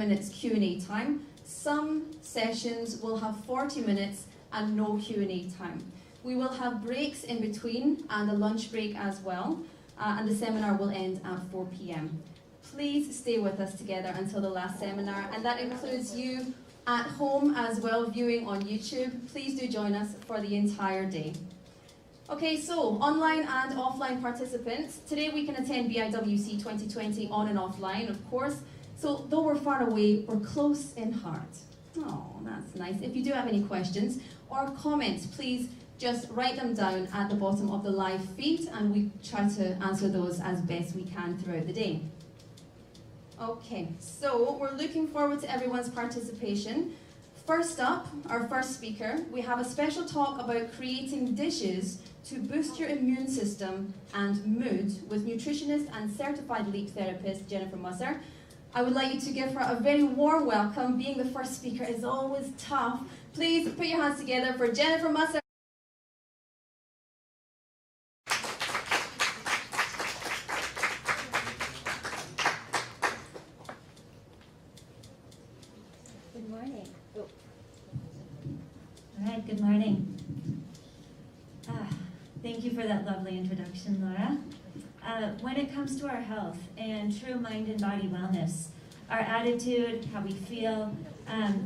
minutes Q&A time. Some sessions will have 40 minutes and no Q&A time. We will have breaks in between and a lunch break as well, and the seminar will end at 4 p.m. Please stay with us together until the last seminar, and that includes you at home as well, viewing on YouTube. Please do join us for the entire day. Okay, so online and offline participants, today we can attend BIWC 2020 on and offline, of course. So though we're far away, we're close in heart. Oh, that's nice. If you do have any questions or comments, please just write them down at the bottom of the live feed, and we try to answer those as best we can throughout the day. Okay, so we're looking forward to everyone's participation. First up, our first speaker, we have a special talk about creating dishes to boost your immune system and mood with nutritionist and certified leap therapist Jennifer Musser. I would like you to give her a very warm welcome. Being the first speaker is always tough. Please put your hands together for Jennifer Musser. Good morning. Oh. All right, good morning. Thank you for that lovely introduction, Laura. When it comes to our health and true mind and body wellness, our attitude, how we feel,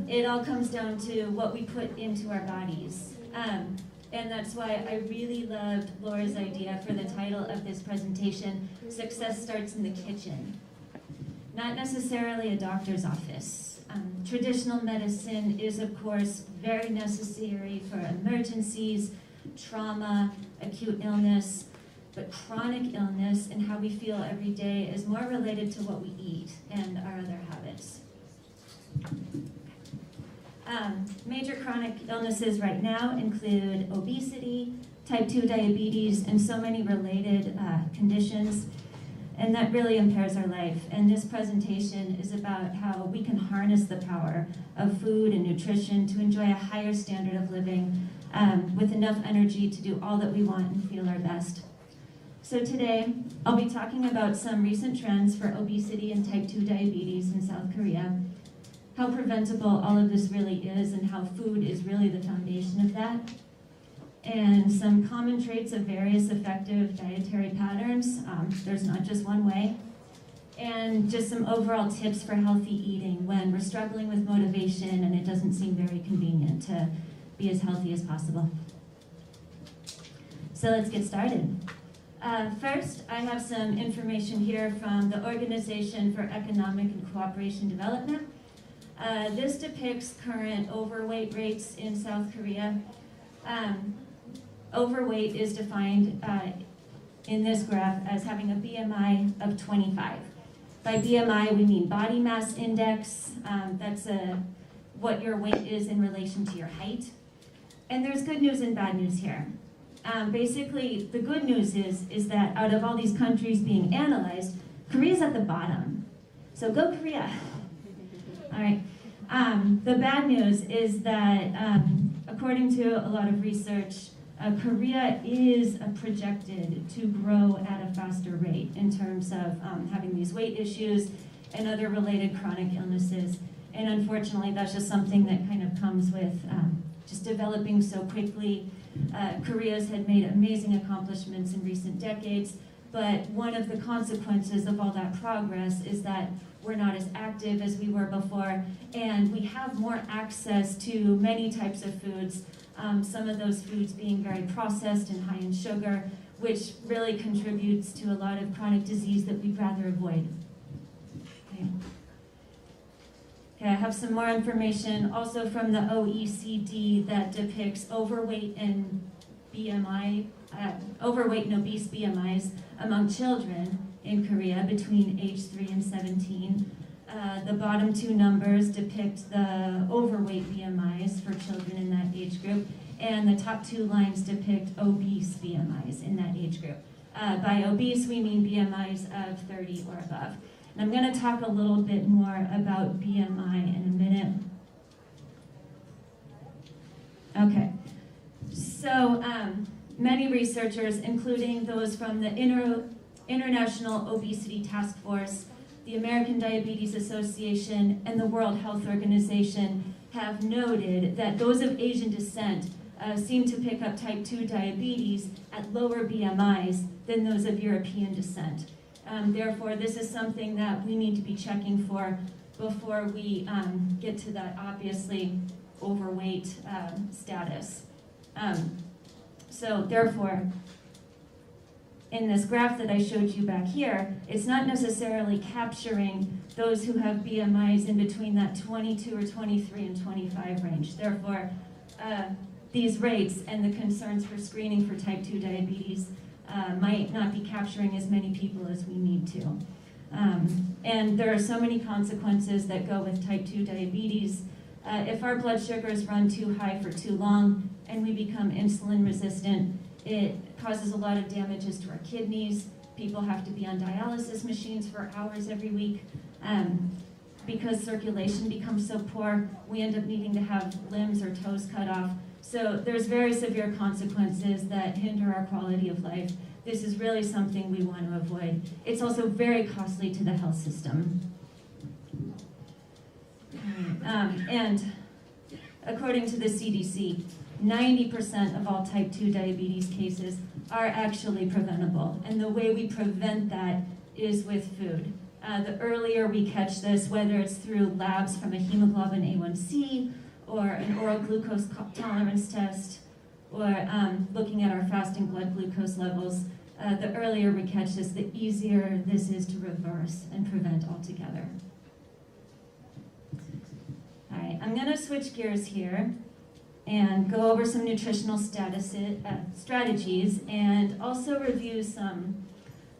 it all comes down to what we put into our bodies. And that's why I really loved Laura's idea for the title of this presentation, Success Starts in the Kitchen. Not necessarily a doctor's office. Traditional medicine is, of course, very necessary for emergencies, trauma, acute illness, but chronic illness and how we feel every day is more related to what we eat and our other habits. Major chronic illnesses right now include obesity, type 2 diabetes, and so many related conditions, and that really impairs our life. And this presentation is about how we can harness the power of food and nutrition to enjoy a higher standard of living with enough energy to do all that we want and feel our best. So today, I'll be talking about some recent trends for obesity and type 2 diabetes in South Korea, how preventable all of this really is and how food is really the foundation of that, and some common traits of various effective dietary patterns. There's not just one way, and just some overall tips for healthy eating when we're struggling with motivation and it doesn't seem very convenient to be as healthy as possible. So let's get started. First, I have some information here from the Organization for Economic and Cooperation Development. This depicts current overweight rates in South Korea. Overweight is defined in this graph as having a BMI of 25. By BMI, we mean body mass index. That's what your weight is in relation to your height. And there's good news and bad news here. Basically, the good news is that out of all these countries being analyzed, Korea's at the bottom. So go Korea. All right. The bad news is that according to a lot of research, Korea is projected to grow at a faster rate in terms of having these weight issues and other related chronic illnesses. And unfortunately, that's just something that kind of comes with just developing so quickly. Korea's had made amazing accomplishments in recent decades, but one of the consequences of all that progress is that we're not as active as we were before, and we have more access to many types of foods, some of those foods being very processed and high in sugar, which really contributes to a lot of chronic disease that we'd rather avoid. Okay, I have some more information also from the OECD that depicts overweight and BMI, overweight and obese BMIs among children in Korea between age 3 and 17. The bottom two numbers depict the overweight BMIs for children in that age group, and the top two lines depict obese BMIs in that age group. By obese, we mean BMIs of 30 or above. And I'm going to talk a little bit more about BMI in a minute. Okay, so many researchers, including those from the International Obesity Task Force, the American Diabetes Association, and the World Health Organization have noted that those of Asian descent seem to pick up type 2 diabetes at lower BMIs than those of European descent. Therefore, this is something that we need to be checking for before we get to that obviously overweight status. So therefore, in this graph that I showed you back here, it's not necessarily capturing those who have BMIs in between that 22 or 23 and 25 range. Therefore, these rates and the concerns for screening for type 2 diabetes might not be capturing as many people as we need to. And there are so many consequences that go with type 2 diabetes. If our blood sugars run too high for too long and we become insulin resistant, it causes a lot of damages to our kidneys. People have to be on dialysis machines for hours every week. Because circulation becomes so poor, we end up needing to have limbs or toes cut off. So there's very severe consequences that hinder our quality of life. This is really something we want to avoid. It's also very costly to the health system. And according to the CDC, 90% of all type 2 diabetes cases are actually preventable. And the way we prevent that is with food. The earlier we catch this, whether it's through labs from a hemoglobin A1C or an oral glucose tolerance test, or looking at our fasting blood glucose levels, the earlier we catch this, the easier this is to reverse and prevent altogether. All right, I'm going to switch gears here and go over some nutritional strategies and also review some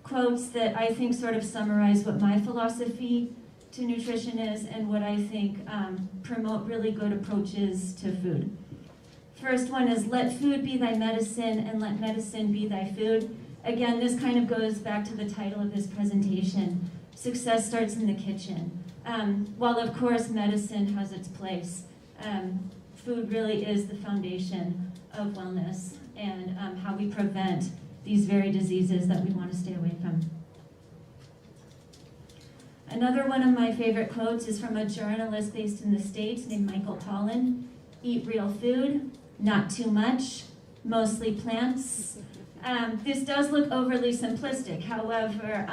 quotes that I think sort of summarize what my philosophy to nutrition is and what I think promote really good approaches to food. First one is, let food be thy medicine and let medicine be thy food. Again, this kind of goes back to the title of this presentation. Success starts in the kitchen. While of course medicine has its place, food really is the foundation of wellness and how we prevent these very diseases that we want to stay away from. Another one of my favorite quotes is from a journalist based in the States named Michael Pollan. Eat real food, not too much, mostly plants. This does look overly simplistic. However,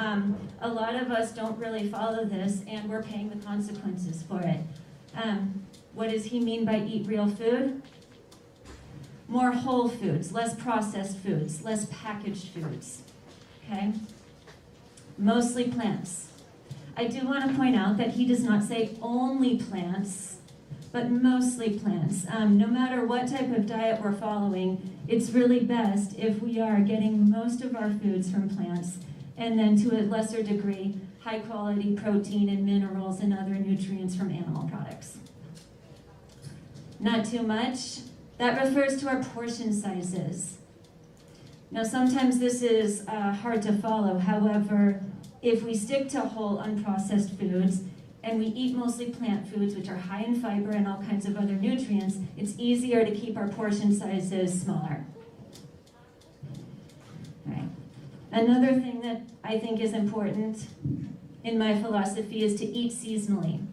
a lot of us don't really follow this and we're paying the consequences for it. What does he mean by eat real food? More whole foods, less processed foods, less packaged foods, okay? Mostly plants. I do want to point out that he does not say only plants, but mostly plants. No matter what type of diet we're following, it's really best if we are getting most of our foods from plants, and then to a lesser degree, high quality protein and minerals and other nutrients from animal products. Not too much. That refers to our portion sizes. Now sometimes this is hard to follow. However, if we stick to whole unprocessed foods and we eat mostly plant foods, which are high in fiber and all kinds of other nutrients, it's easier to keep our portion sizes smaller. All right. Another thing that I think is important in my philosophy is to eat seasonally.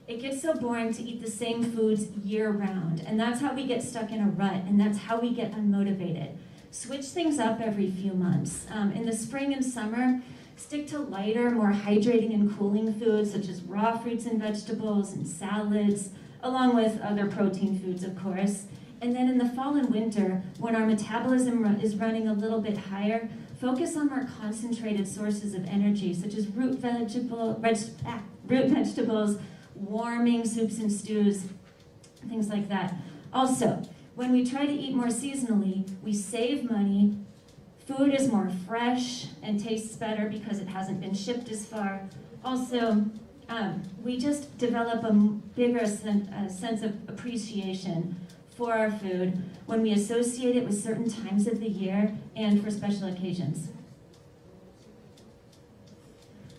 It gets so boring to eat the same foods year-round, and that's how we get stuck in a rut, and that's how we get unmotivated. Switch things up every few months. In the spring and summer, stick to lighter, more hydrating and cooling foods, such as raw fruits and vegetables and salads, along with other protein foods, of course. And then in the fall and winter, when our metabolism is running a little bit higher, focus on more concentrated sources of energy, such as root vegetables, warming soups and stews, things like that. Also, when we try to eat more seasonally, we save money, food is more fresh and tastes better because it hasn't been shipped as far. Also, we just develop a bigger sense of appreciation for our food when we associate it with certain times of the year and for special occasions.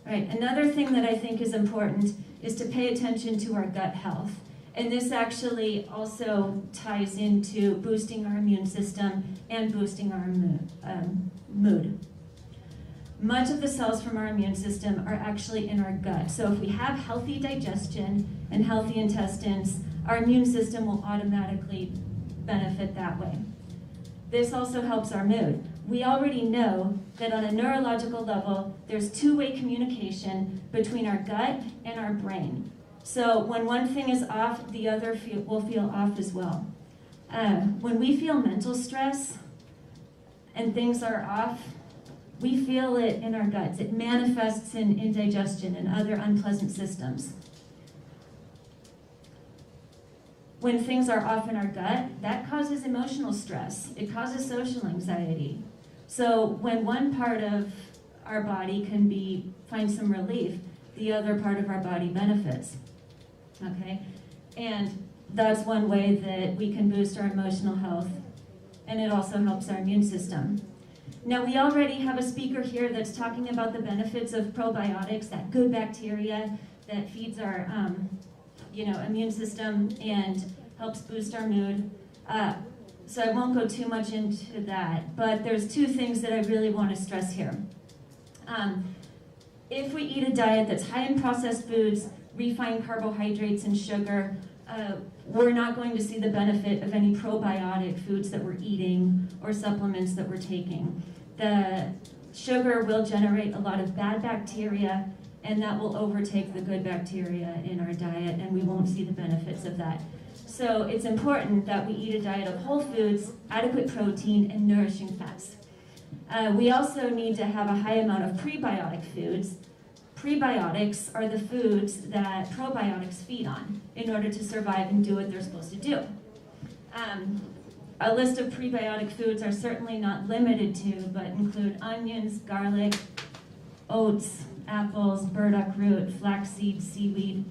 All right, another thing that I think is important is to pay attention to our gut health. And this actually also ties into boosting our immune system and boosting our mood. much of the cells from our immune system are actually in our gut. So if we have healthy digestion and healthy intestines, our immune system will automatically benefit that way. This also helps our mood. We already know that on a neurological level, there's two-way communication between our gut and our brain. So when one thing is off, the other will feel off as well. When we feel mental stress and things are off, we feel it in our guts. It manifests in indigestion and other unpleasant systems. When things are off in our gut, that causes emotional stress. It causes social anxiety. So when one part of our body can find some relief, the other part of our body benefits. Okay? And that's one way that we can boost our emotional health, and it also helps our immune system. Now, we already have a speaker here that's talking about the benefits of probiotics, that good bacteria that feeds our immune system and helps boost our mood. So I won't go too much into that, but there's two things that I really want to stress here. If we eat a diet that's high in processed foods, refined carbohydrates, and sugar, we're not going to see the benefit of any probiotic foods that we're eating or supplements that we're taking. The sugar will generate a lot of bad bacteria, and that will overtake the good bacteria in our diet, and we won't see the benefits of that. So it's important that we eat a diet of whole foods, adequate protein, and nourishing fats. We also need to have a high amount of prebiotic foods. Prebiotics are the foods that probiotics feed on in order to survive and do what they're supposed to do. A list of prebiotic foods are certainly not limited to, but include onions, garlic, oats, apples, burdock root, flaxseed, seaweed.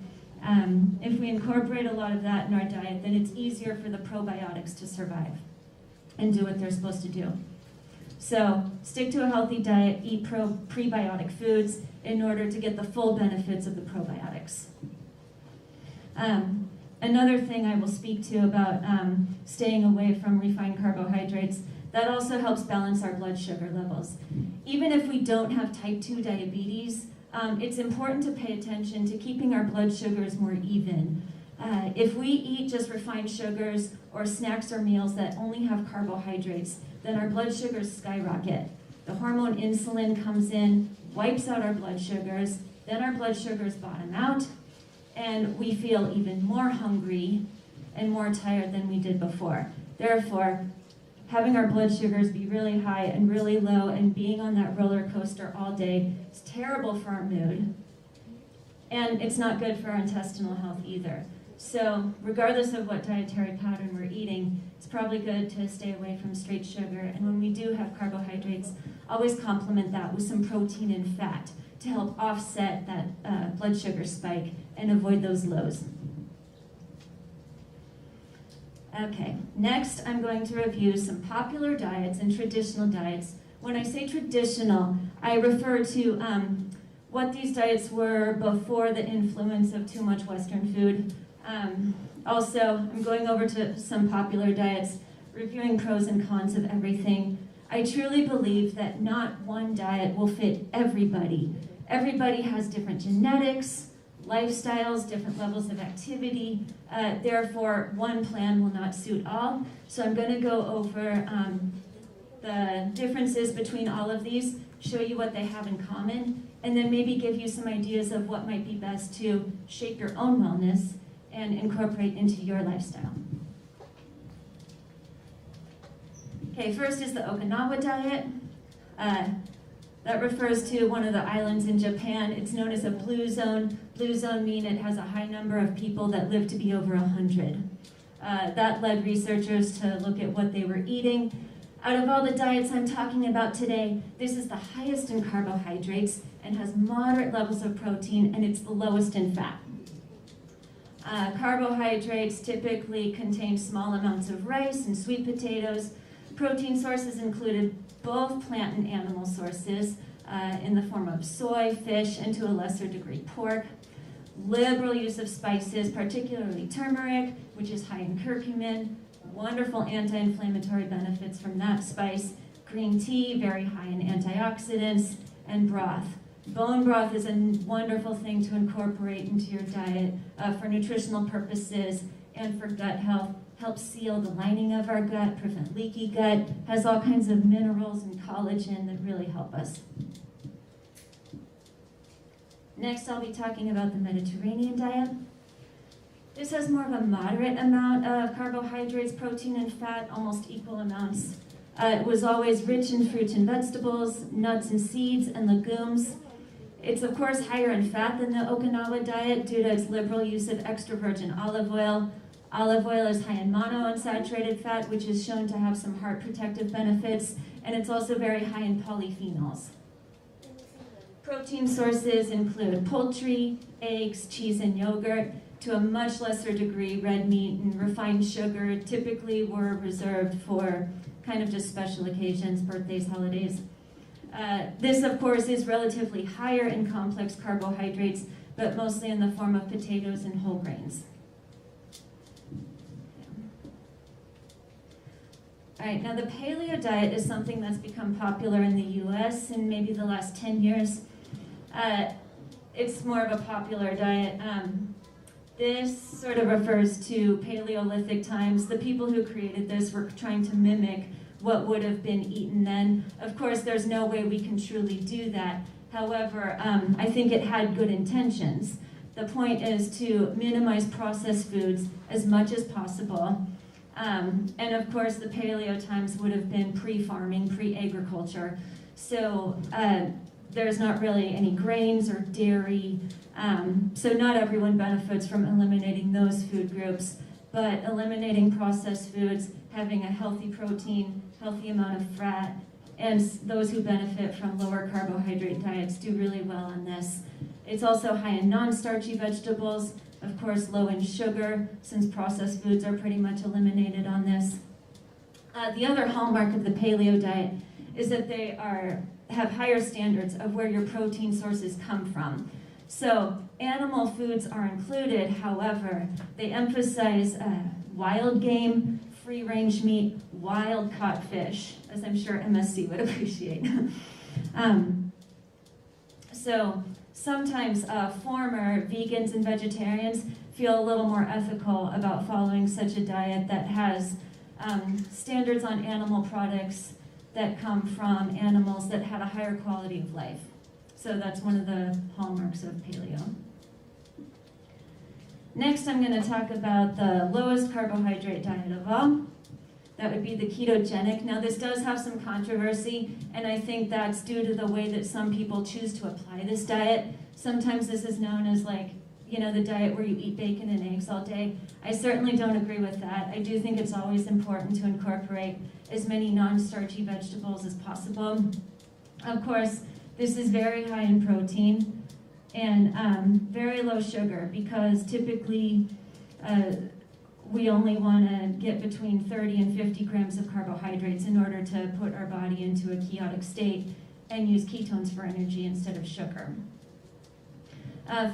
If we incorporate a lot of that in our diet, then it's easier for the probiotics to survive and do what they're supposed to do. So stick to a healthy diet, eat prebiotic foods in order to get the full benefits of the probiotics. Another thing I will speak to about staying away from refined carbohydrates, that also helps balance our blood sugar levels. Even if we don't have type 2 diabetes, it's important to pay attention to keeping our blood sugars more even. If we eat just refined sugars or snacks or meals that only have carbohydrates, then our blood sugars skyrocket. The hormone insulin comes in, wipes out our blood sugars, then our blood sugars bottom out, and we feel even more hungry and more tired than we did before. Therefore, having our blood sugars be really high and really low and being on that roller coaster all day is terrible for our mood, and it's not good for our intestinal health either. So regardless of what dietary pattern we're eating, it's probably good to stay away from straight sugar, and when we do have carbohydrates, always complement that with some protein and fat to help offset that blood sugar spike and avoid those lows. Okay, next I'm going to review some popular diets and traditional diets. When I say traditional, I refer to what these diets were before the influence of too much Western food. Also, I'm going over to some popular diets, reviewing pros and cons of everything. I truly believe that not one diet will fit everybody. Everybody has different genetics, lifestyles, different levels of activity. Therefore, one plan will not suit all. So I'm going to go over the differences between all of these, show you what they have in common, and then maybe give you some ideas of what might be best to shape your own wellness and incorporate into your lifestyle. Okay, first is the Okinawa diet. That refers to one of the islands in Japan. It's known as a blue zone. Blue zone means it has a high number of people that live to be over 100. That led researchers to look at what they were eating. Out of all the diets I'm talking about today, this is the highest in carbohydrates and has moderate levels of protein, and it's the lowest in fat. Carbohydrates typically contain small amounts of rice and sweet potatoes. Protein sources included both plant and animal sources in the form of soy, fish, and to a lesser degree pork. Liberal use of spices, particularly turmeric, which is high in curcumin. Wonderful anti-inflammatory benefits from that spice. Green tea, very high in antioxidants. and broth. Bone broth is a wonderful thing to incorporate into your diet for nutritional purposes and for gut health. Helps seal the lining of our gut, prevent leaky gut, has all kinds of minerals and collagen that really help us. Next, I'll be talking about the Mediterranean diet. This has more of a moderate amount of carbohydrates, protein, and fat, almost equal amounts. It was always rich in fruits and vegetables, nuts and seeds, and legumes. It's of course higher in fat than the Okinawa diet due to its liberal use of extra virgin olive oil. Olive oil is high in monounsaturated fat, which is shown to have some heart protective benefits, and it's also very high in polyphenols. Protein sources include poultry, eggs, cheese, and yogurt. To a much lesser degree, red meat and refined sugar typically were reserved for kind of just special occasions, birthdays, holidays. This, of course, is relatively higher in complex carbohydrates, but mostly in the form of potatoes and whole grains. All right, now the paleo diet is something that's become popular in the US in maybe the last 10 years. It's more of a popular diet. This sort of refers to Paleolithic times. The people who created this were trying to mimic what would have been eaten then. Of course, there's no way we can truly do that. However, I think it had good intentions. The point is to minimize processed foods as much as possible. And of course, the paleo times would have been pre-farming, pre-agriculture. So there's not really any grains or dairy. So not everyone benefits from eliminating those food groups, but eliminating processed foods, having a healthy protein, healthy amount of fat, and those who benefit from lower carbohydrate diets do really well on this. It's also high in non-starchy vegetables, of course low in sugar, since processed foods are pretty much eliminated on this. The other hallmark of the paleo diet is that they have higher standards of where your protein sources come from. So animal foods are included, however, they emphasize wild game, free-range meat, wild-caught fish, as I'm sure MSC would appreciate. So sometimes former vegans and vegetarians feel a little more ethical about following such a diet that has standards on animal products that come from animals that had a higher quality of life. So that's one of the hallmarks of paleo. Next, I'm going to talk about the lowest carbohydrate diet of all. That would be the ketogenic. Now, this does have some controversy, and I think that's due to the way that some people choose to apply this diet. Sometimes this is known as like, the diet where you eat bacon and eggs all day. I certainly don't agree with that. I do think it's always important to incorporate as many non-starchy vegetables as possible. Of course, this is very high in protein and very low sugar, because typically we only want to get between 30 and 50 grams of carbohydrates in order to put our body into a ketotic state and use ketones for energy instead of sugar.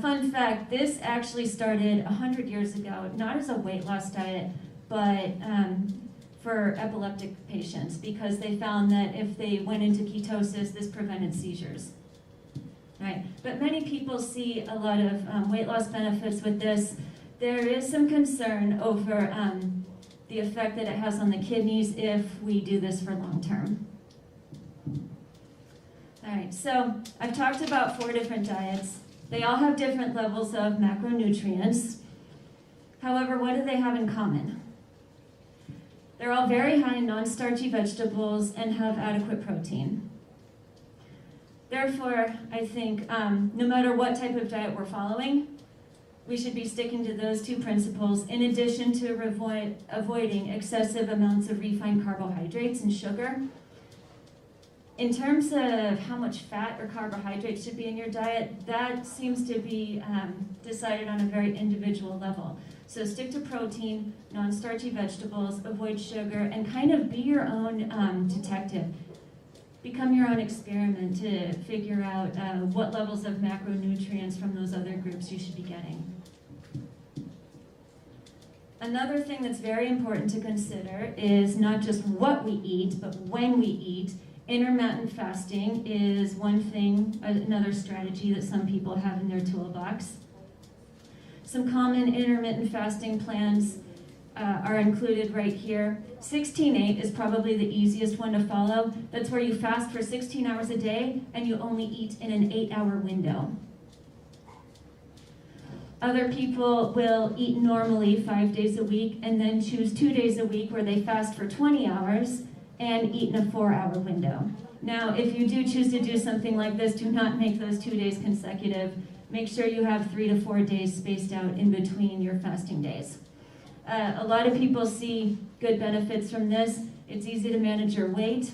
Fun fact, this actually started 100 years ago, not as a weight loss diet, but for epileptic patients, because they found that if they went into ketosis, this prevented seizures. Right? But many people see a lot of weight loss benefits with this. There is some concern over the effect that it has on the kidneys if we do this for long term. All right, so I've talked about 4 different diets. They all have different levels of macronutrients. However, what do they have in common? They're all very high in non-starchy vegetables and have adequate protein. Therefore, I think no matter what type of diet we're following, we should be sticking to those 2 principles, in addition to avoiding excessive amounts of refined carbohydrates and sugar. In terms of how much fat or carbohydrates should be in your diet, that seems to be decided on a very individual level. So stick to protein, non-starchy vegetables, avoid sugar, and kind of be your own detective. Become your own experiment to figure out what levels of macronutrients from those other groups you should be getting. Another thing that's very important to consider is not just what we eat, but when we eat, Intermittent fasting is one thing, another strategy that some people have in their toolbox. Some common intermittent fasting plans are included right here. 16-8 is probably the easiest one to follow. That's where you fast for 16 hours a day and you only eat in an 8-hour window. Other people will eat normally 5 days a week and then choose 2 days a week where they fast for 20 hours and eat in a 4-hour window. Now, if you do choose to do something like this, do not make those 2 days consecutive. Make sure you have 3 to 4 days spaced out in between your fasting days. A lot of people see good benefits from this. It's easy to manage your weight,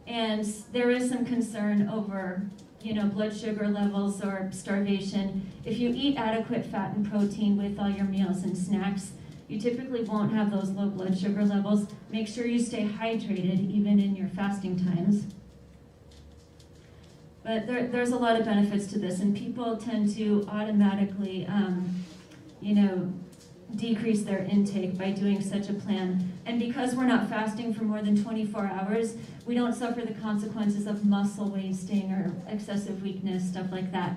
and there is some concern over, blood sugar levels or starvation. If you eat adequate fat and protein with all your meals and snacks, you typically won't have those low blood sugar levels. Make sure you stay hydrated even in your fasting times. But there's a lot of benefits to this, and people tend to automatically, decrease their intake by doing such a plan. And because we're not fasting for more than 24 hours, we don't suffer the consequences of muscle wasting or excessive weakness, stuff like that.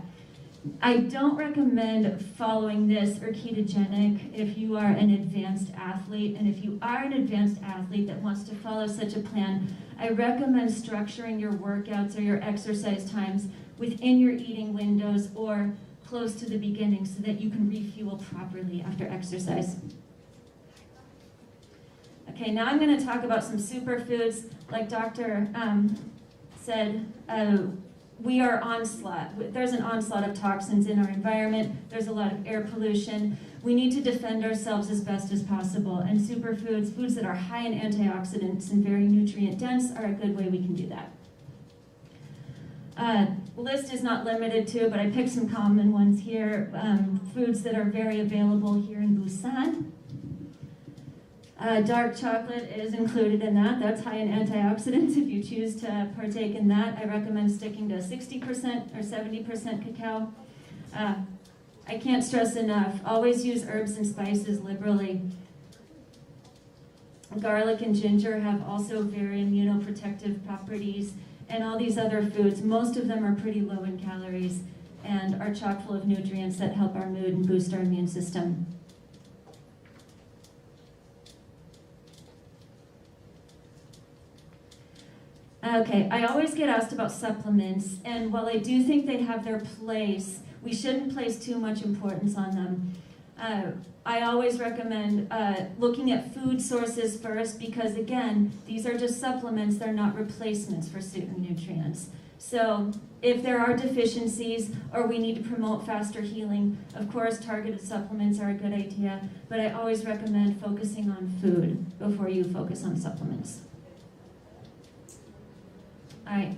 I don't recommend following this or ketogenic if you are an advanced athlete. And if you are an advanced athlete that wants to follow such a plan, I recommend structuring your workouts or your exercise times within your eating windows or close to the beginning so that you can refuel properly after exercise. Okay, now I'm going to talk about some superfoods. Like Dr. said, we are onslaught. There's an onslaught of toxins in our environment. There's a lot of air pollution. We need to defend ourselves as best as possible. And superfoods, foods that are high in antioxidants and very nutrient dense, are a good way we can do that. List is not limited to, but I picked some common ones here. Foods that are very available here in Busan. Dark chocolate is included in that. That's high in antioxidants. If you choose to partake in that, I recommend sticking to 60% or 70% cacao. I can't stress enough, always use herbs and spices liberally. Garlic and ginger have also very immunoprotective properties. And all these other foods, most of them are pretty low in calories and are chock full of nutrients that help our mood and boost our immune system. Okay, I always get asked about supplements, and while I do think they have their place, we shouldn't place too much importance on them. I always recommend looking at food sources first because, again, these are just supplements. They're not replacements for certain nutrients. So if there are deficiencies or we need to promote faster healing, of course, targeted supplements are a good idea, but I always recommend focusing on food before you focus on supplements. All right,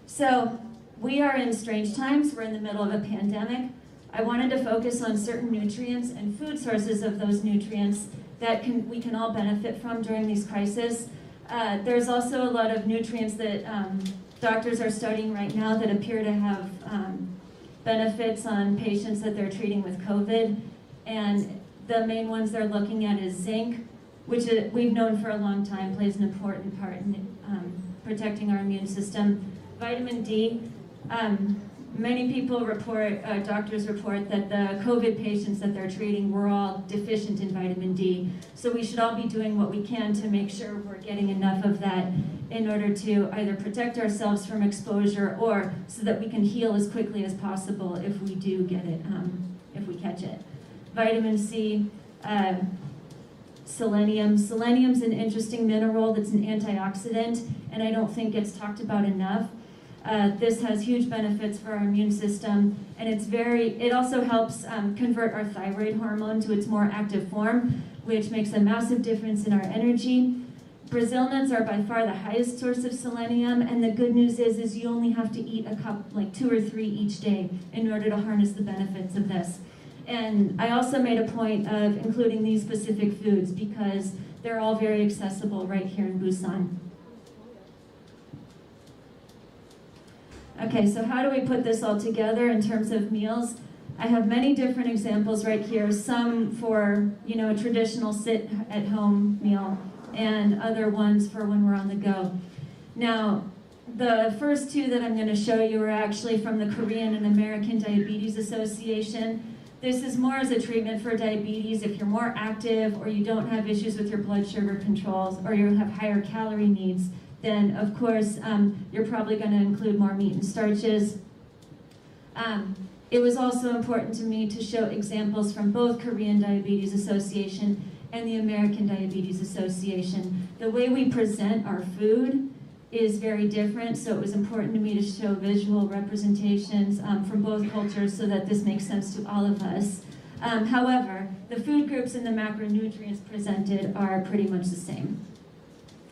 so we are in strange times. We're in the middle of a pandemic. I wanted to focus on certain nutrients and food sources of those nutrients that we can all benefit from during these crises. There's also a lot of nutrients that doctors are studying right now that appear to have benefits on patients that they're treating with COVID. And the main ones they're looking at is zinc, which we've known for a long time plays an important part in protecting our immune system. Vitamin D. Many people report, doctors report that the COVID patients that they're treating were all deficient in vitamin D. So we should all be doing what we can to make sure we're getting enough of that in order to either protect ourselves from exposure or so that we can heal as quickly as possible if we do get it, if we catch it. Vitamin C, selenium. Selenium's an interesting mineral that's an antioxidant, and I don't think it's talked about enough. This has huge benefits for our immune system, and it also helps convert our thyroid hormone to its more active form, which makes a massive difference in our energy. Brazil nuts are by far the highest source of selenium, and the good news is you only have to eat a cup, like 2 or 3 each day, in order to harness the benefits of this. And I also made a point of including these specific foods because they're all very accessible right here in Busan. Okay, so how do we put this all together in terms of meals? I have many different examples right here, some for, a traditional sit-at-home meal, and other ones for when we're on the go. Now, the first two that I'm going to show you are actually from the Korean and American Diabetes Association. This is more as a treatment for diabetes. If you're more active or you don't have issues with your blood sugar controls or you have higher calorie needs, then of course you're probably going to include more meat and starches. It was also important to me to show examples from both Korean Diabetes Association and the American Diabetes Association. The way we present our food is very different, so it was important to me to show visual representations from both cultures so that this makes sense to all of us. However, the food groups and the macronutrients presented are pretty much the same.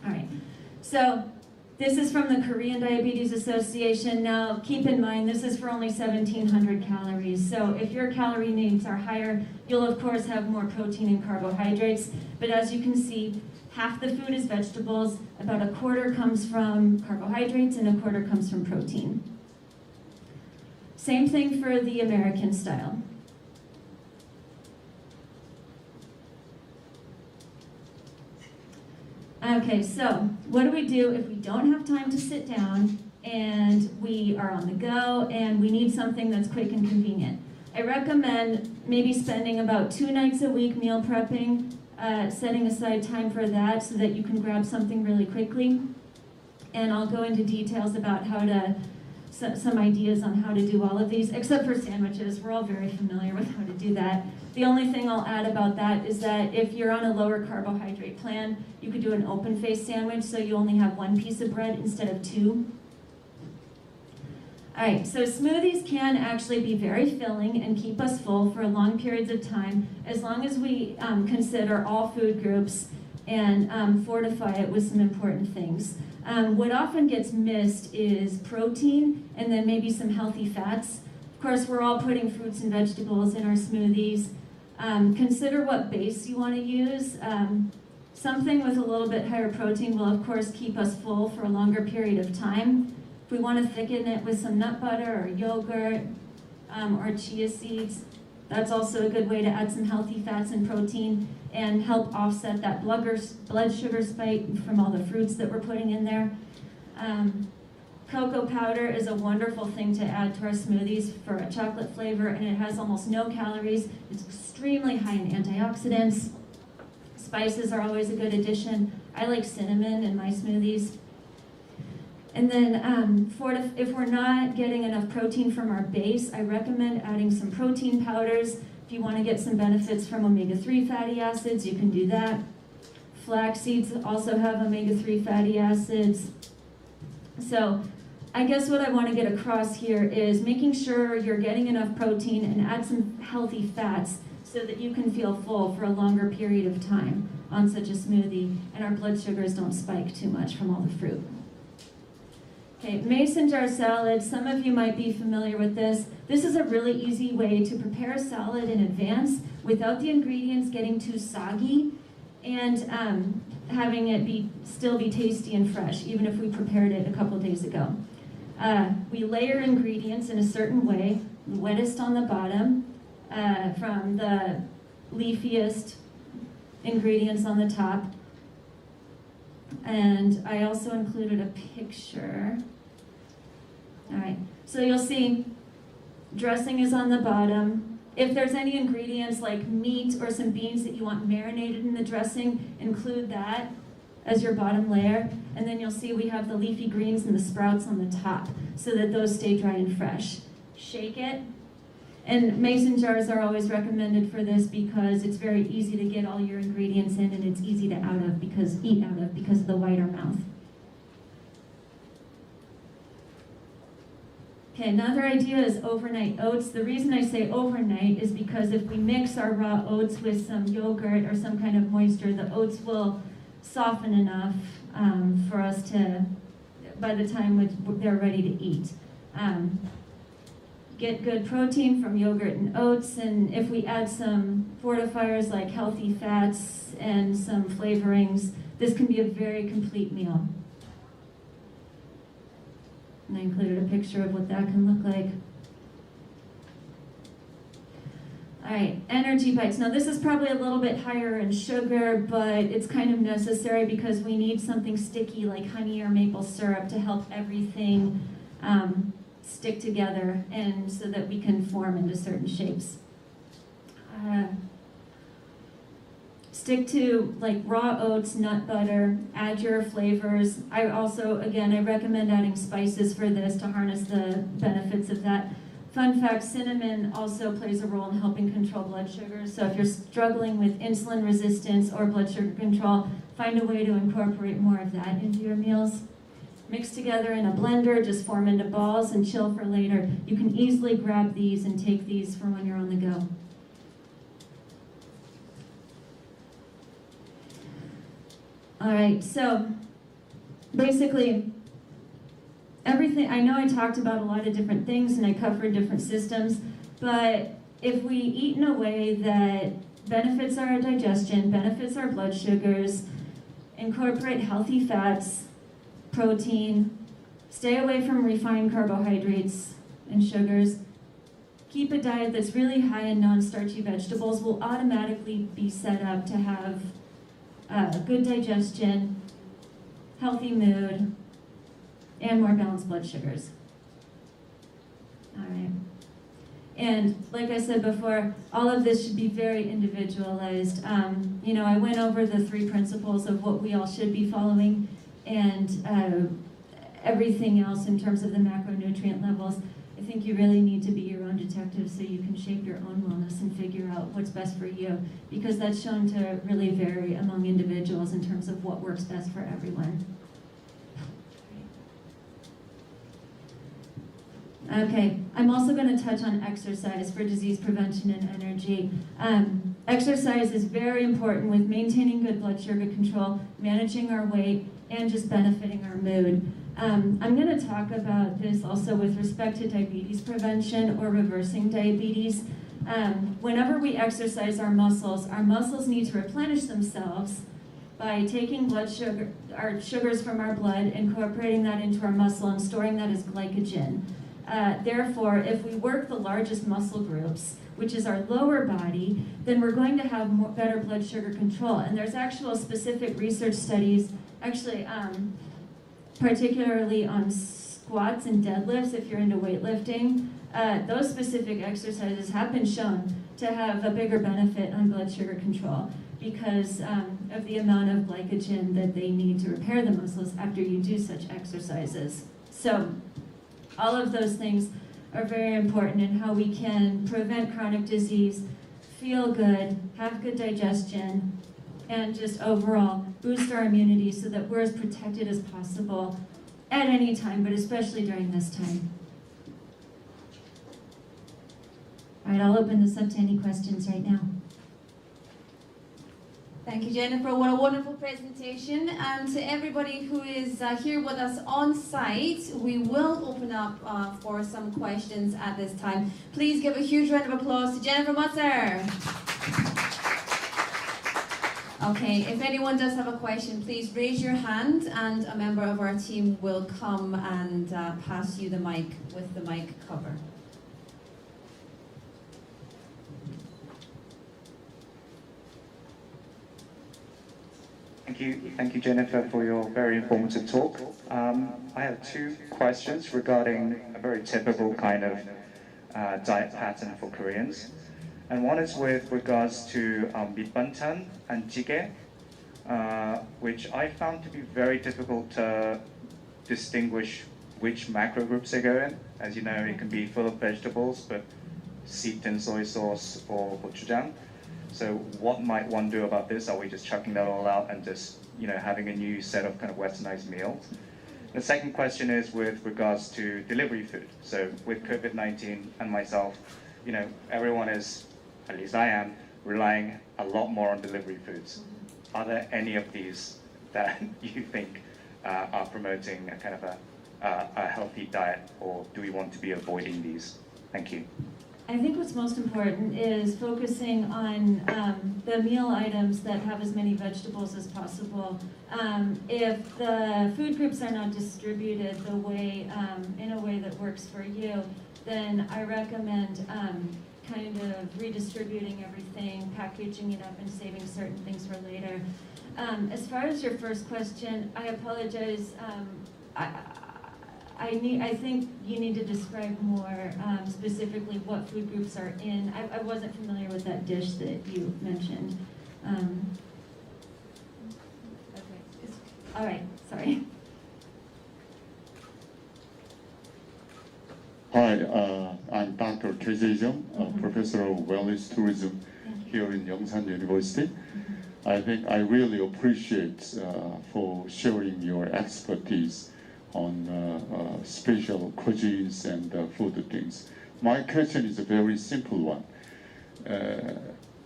All right, so this is from the Korean Diabetes Association. Now, keep in mind, this is for only 1,700 calories. So if your calorie needs are higher, you'll of course have more protein and carbohydrates. But as you can see, half the food is vegetables, about a quarter comes from carbohydrates, and a quarter comes from protein. Same thing for the American style. Okay, so what do we do if we don't have time to sit down and we are on the go and we need something that's quick and convenient? I recommend maybe spending about 2 nights a week meal prepping, setting aside time for that so that you can grab something really quickly. And I'll go into details about how to, some ideas on how to do all of these, except for sandwiches. We're all very familiar with how to do that. The only thing I'll add about that is that if you're on a lower carbohydrate plan, you could do an open-faced sandwich so you only have 1 piece of bread instead of 2. All right, so smoothies can actually be very filling and keep us full for long periods of time as long as we consider all food groups and fortify it with some important things. What often gets missed is protein and then maybe some healthy fats. Of course, we're all putting fruits and vegetables in our smoothies. Consider what base you want to use. Something with a little bit higher protein will, of course, keep us full for a longer period of time. If we want to thicken it with some nut butter or yogurt or chia seeds, that's also a good way to add some healthy fats and protein and help offset that blood sugar spike from all the fruits that we're putting in there. Cocoa powder is a wonderful thing to add to our smoothies for a chocolate flavor, and it has almost no calories. It's extremely high in antioxidants. Spices are always a good addition. I like cinnamon in my smoothies. And then if we're not getting enough protein from our base, I recommend adding some protein powders. If you want to get some benefits from omega-3 fatty acids, you can do that. Flax seeds also have omega-3 fatty acids. So I guess what I want to get across here is making sure you're getting enough protein and add some healthy fats so that you can feel full for a longer period of time on such a smoothie and our blood sugars don't spike too much from all the fruit. Okay, mason jar salad, some of you might be familiar with this. This is a really easy way to prepare a salad in advance without the ingredients getting too soggy and having it still be tasty and fresh, even if we prepared it a couple days ago. We layer ingredients in a certain way, wettest on the bottom, from the leafiest ingredients on the top. And I also included a picture. All right, so you'll see dressing is on the bottom. If there's any ingredients like meat or some beans that you want marinated in the dressing, include that as your bottom layer. And then you'll see we have the leafy greens and the sprouts on the top so that those stay dry and fresh. Shake it. And mason jars are always recommended for this because it's very easy to get all your ingredients in and it's easy to eat out of because of the wider mouth. Okay, another idea is overnight oats. The reason I say overnight is because if we mix our raw oats with some yogurt or some kind of moisture, the oats will soften enough for us to, by the time they're ready to eat. Get good protein from yogurt and oats, and if we add some fortifiers like healthy fats and some flavorings, this can be a very complete meal. And I included a picture of what that can look like. All right, energy bites. Now this is probably a little bit higher in sugar, but it's kind of necessary because we need something sticky like honey or maple syrup to help everything stick together and so that we can form into certain shapes. Stick to like raw oats, nut butter, add your flavors. I recommend adding spices for this to harness the benefits of that. Fun fact, cinnamon also plays a role in helping control blood sugar. So if you're struggling with insulin resistance or blood sugar control, find a way to incorporate more of that into your meals. Mix together in a blender, just form into balls and chill for later. You can easily grab these and take these for when you're on the go. All right, so basically, everything, I know I talked about a lot of different things and I covered different systems, but if we eat in a way that benefits our digestion, benefits our blood sugars, incorporate healthy fats, protein, stay away from refined carbohydrates and sugars, keep a diet that's really high in non-starchy vegetables, will automatically be set up to have good digestion, healthy mood, and more balanced blood sugars. All right. And like I said before, all of this should be very individualized. I went over the 3 principles of what we all should be following and everything else in terms of the macronutrient levels. I think you really need to be your own detective so you can shape your own wellness and figure out what's best for you, because that's shown to really vary among individuals in terms of what works best for everyone. Okay, I'm also going to touch on exercise for disease prevention and energy. Exercise is very important with maintaining good blood sugar control, managing our weight, and just benefiting our mood. I'm going to talk about this also with respect to diabetes prevention or reversing diabetes. Whenever we exercise our muscles need to replenish themselves by taking blood sugar, our sugars from our blood, incorporating that into our muscle and storing that as glycogen. Therefore, if we work the largest muscle groups, which is our lower body, then we're going to have better blood sugar control. And there's actual specific research studies, actually, particularly on squats and deadlifts, if you're into weightlifting. Those specific exercises have been shown to have a bigger benefit on blood sugar control because of the amount of glycogen that they need to repair the muscles after you do such exercises. So all of those things are very important in how we can prevent chronic disease, feel good, have good digestion, and just overall boost our immunity so that we're as protected as possible at any time, but especially during this time. All right, I'll open this up to any questions right now. Thank you, Jennifer. What a wonderful presentation. And to everybody who is here with us on site, we will open up for some questions at this time. Please give a huge round of applause to Jennifer Musser. Okay, if anyone does have a question, please raise your hand and a member of our team will come and pass you the mic with the mic cover. Thank you, Jennifer, for your very informative talk. I have 2 questions regarding a very typical kind of diet pattern for Koreans. And one is with regards to 밑반찬 and jjigae, which I found to be very difficult to distinguish which macro groups they go in. As you know, it can be full of vegetables, but steeped in soy sauce or gochujang. So what might one do about this? Are we just chucking that all out and just, having a new set of kind of westernized meals? The second question is with regards to delivery food. So with COVID-19 and myself, everyone is, at least I am, relying a lot more on delivery foods. Are there any of these that you think are promoting a kind of a healthy diet, or do we want to be avoiding these? Thank you. I think what's most important is focusing on the meal items that have as many vegetables as possible. If the food groups are not distributed the way in a way that works for you, then I recommend kind of redistributing everything, packaging it up and saving certain things for later. As far as your first question, I apologize. I think you need to describe more specifically what food groups are in. I wasn't familiar with that dish that you mentioned. Okay. All right, sorry. Hi, I'm Dr. KJ Jung, Professor of Wellness Tourism here in Yongsan University. I think I really appreciate for sharing your expertise on special cuisines and food things. My question is a very simple one.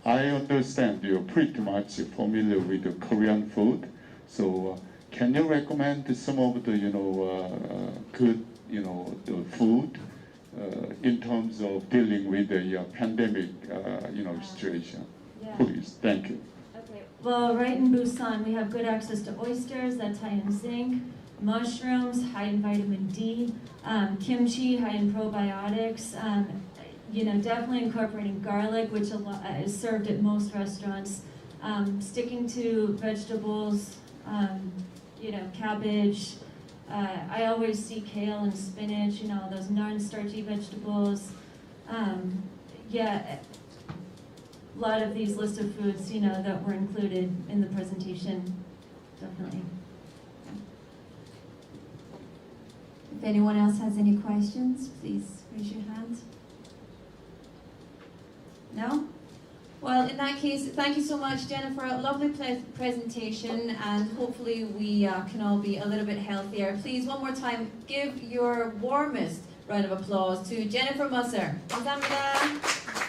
I understand you're pretty much familiar with the Korean food, so can you recommend some of the good the food in terms of dealing with the pandemic situation? Yeah. Please, thank you. Okay. Well, right in Busan, we have good access to oysters, that's high in zinc, mushrooms, high in vitamin D, kimchi, high in probiotics, definitely incorporating garlic, which is served at most restaurants, sticking to vegetables, cabbage. I always see kale and spinach, those non-starchy vegetables. A lot of these list of foods, that were included in the presentation, definitely. If anyone else has any questions, please raise your hand. No? Well, in that case, thank you so much, Jennifer. Lovely presentation, and hopefully we can all be a little bit healthier. Please, one more time, give your warmest round of applause to Jennifer Musser. 감사합니다.